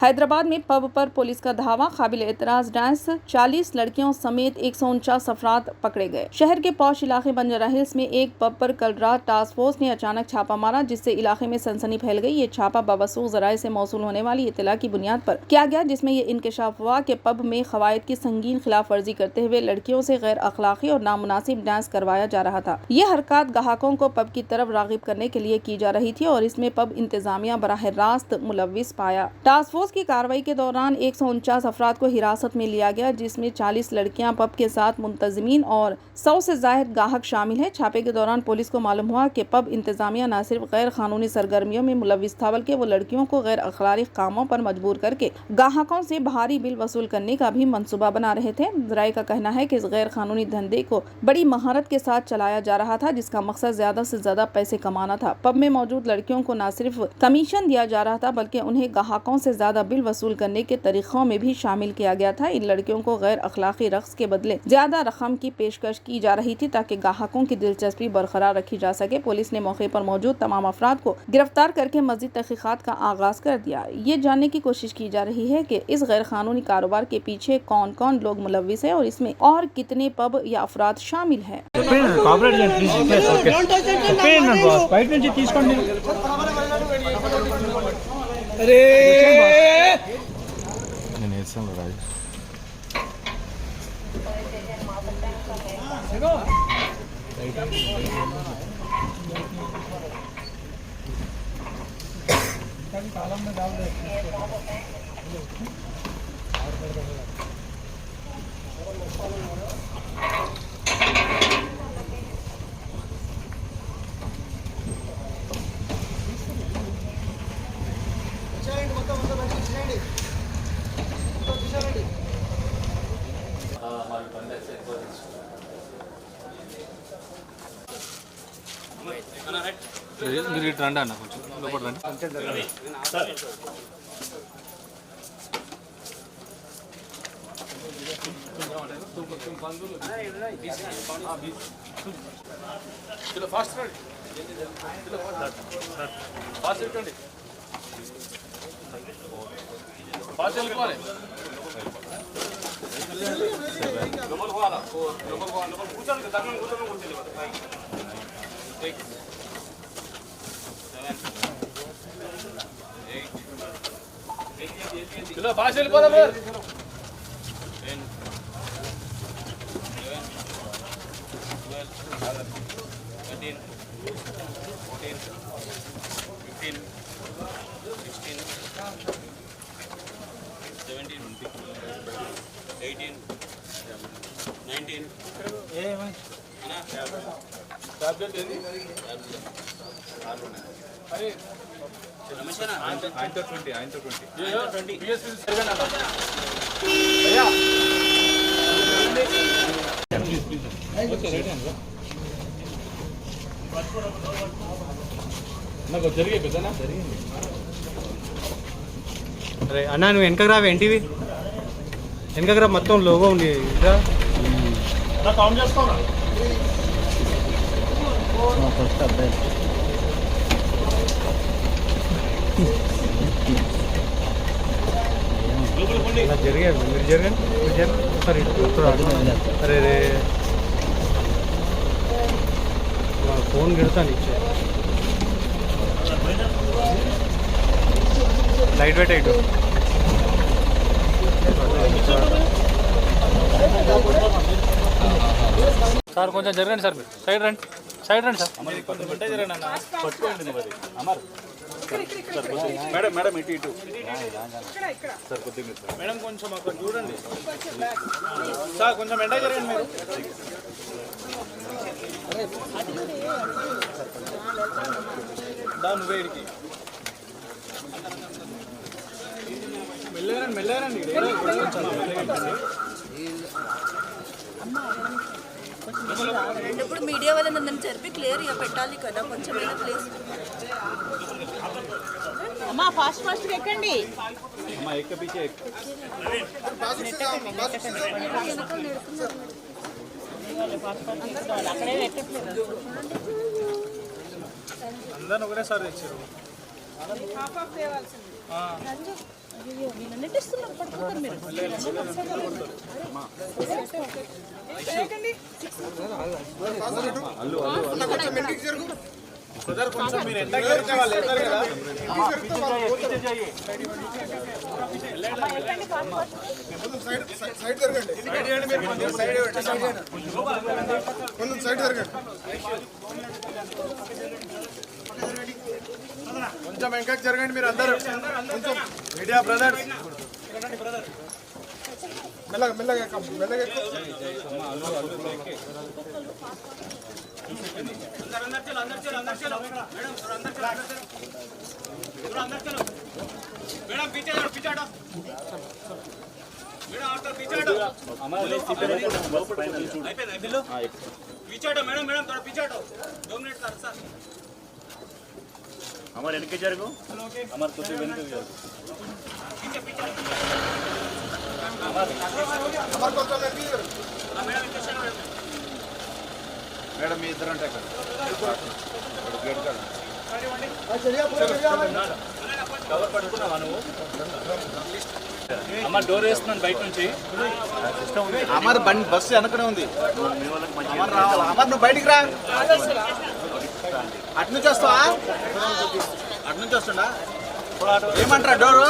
हैदराबाद में पब पर पुलिस का धावा, काबिल एतराज डांस, 40 लड़कियों समेत 149 अफराद पकड़े गए। शहर के पौश इलाके बंजारा हिल्स में एक पब पर कल रात टास्क फोर्स ने अचानक छापा मारा, जिससे इलाके में सनसनी फैल गई। ये छापा बावसूख जराये से मौसूल होने वाली इत्तला की बुनियाद पर किया गया, जिसमें ये इंकशाफ हुआ कि पब में खवायद की संगीन खिलाफ वर्जी करते हुए लड़कियों से गैर अखलाकी और नामुनासिब डांस करवाया जा रहा था। ये हरकत ग्राहकों को पब की तरफ रागिब करने के लिए की जा रही थी और इसमें पब इंतजामिया बराह रास्त मुलविस पाया। टास्क फोर्स की कार्रवाई के दौरान 149 अफराद को हिरासत में लिया गया, जिसमें 40 लड़कियां पब के साथ मुंतजिमीन और 100 से ज्यादा गाहक शामिल है। छापे के दौरान पुलिस को मालूम हुआ कि पब इंतजामिया न सिर्फ गैर कानूनी सरगर्मियों में मुलविस था, बल्कि वो लड़कियों को गैर अखलाकी कामों पर मजबूर करके गाहकों से भारी बिल वसूल करने का भी मंसूबा बना रहे थे। जराये का कहना है कि इस गैर कानूनी धंधे को बड़ी महारत के साथ चलाया जा रहा था, जिसका मकसद ज्यादा से ज्यादा पैसे कमाना था। पब में मौजूद लड़कियों को न सिर्फ कमीशन दिया जा रहा था, बल्कि उन्हें गाहकों से ज्यादा बिल वसूल करने के तरीकों में भी शामिल किया गया था। इन लड़कियों को गैर अखलाकी रक्स के बदले ज्यादा रकम की पेशकश की जा रही थी, ताकि गाहकों की दिलचस्पी बरकरार रखी जा सके। पुलिस ने मौके पर मौजूद तमाम अफराद को गिरफ्तार करके मजीद तहकीकात का आगाज कर दिया। ये जानने की कोशिश की जा रही है कि इस गैर कानूनी कारोबार के पीछे कौन कौन लोग मुलविस है और इसमें और कितने पब या अफराद शामिल है। कालम में डाल दे। మీరు ఇటు రండి అన్న, కొంచెం లోపల రండి. ఫాస్ట్ రండి, ఫాస్ట్ వెళ్ళండి, ఫాస్ట్ వెళ్ళిపోవాలి. లోపల పోవాలా, లోపల కూర్చోండి, దగ్గర కూర్చోండి. चलो पास चल पा रहा 10 11 12 13 14 15 16 17 18 19 ఏ మై అన్నా టాబ్లెట్ ఏంది అరే రమేషనా ఆయనతో 20 బిఎస్పీ సర్వేనా భయ్యా ఓకే రెడీ అన్న నాకు జరిగే పెద్దనా జరిగింది. అరే అన్నా నువ్వు వెనకకు రావే, ఎన్టీవీ వెనకకు రా, మొత్తం లోగో ఉంది ఇంకా కౌంట్ చేసుకోరా. జరిగారు మీరు జరగండి, ఒకసారి అరే రే ఫోన్ గిడతాను ఇచ్చే లైట్ వెయిట్ అయిట్ సార్ కొంచెం జరగండి సార్, మీరు సైడ్ రండి, సైడ్ రండి సార్. జరగండి అన్న, పట్టుకోండి మరి అమర్ మేడం, మేడం ఇటు ఇటు సార్, కొద్దిగా మేడం కొంచెం అక్కడ చూడండి సార్, కొంచెం ఎండ జరగండి మీరు. దా నువ్వే ఇడికి మెల్లగారండి, మెల్లగారండి. ఇప్పుడు మీడియా వాళ్ళ నన్ను జరిపి క్లియర్గా పెట్టాలి కదా, కొంచెం ప్లీజ్. అమ్మా ఫాస్ట్ ఫాస్ట్గా ఎక్కండి. అమ్మా ఎక్క పీచే ఎక్క. అందరూ ఒకటేసారి తెచ్చారు. నెట్టిస్తున్నారు పట్టుకుంటారు మీరు కొంచెం మీరు ఎంత గెలిస్తే వాళ్ళు వెళ్తారు కదా సైడ్ జరగండి కొంచెం సైడ్ జరగండి కొంచెం వెనకకి జరగండి మీరు అందరూ కొంచెం మీడియా బ్రదర్స్ మెల్లగా మెల్లగా మెల్లగా हमारे इनके जरगो हमारे कुछ इनके जरगो हमारे को तो लगी मैडम मी इधर अंटे कर गेट कर कवर పట్టుకున్నావా నువ్వు అమ్మ డోర్ వేస్తున్నాను బయట నుంచి అమర్ బండి బస్సు వెనకనే ఉంది అమర్ రావాలి అమర్ నువ్వు బయటికి రా అటు నుంచి వస్తావా అటు నుంచి వస్తుండా ఏమంటారా డోరు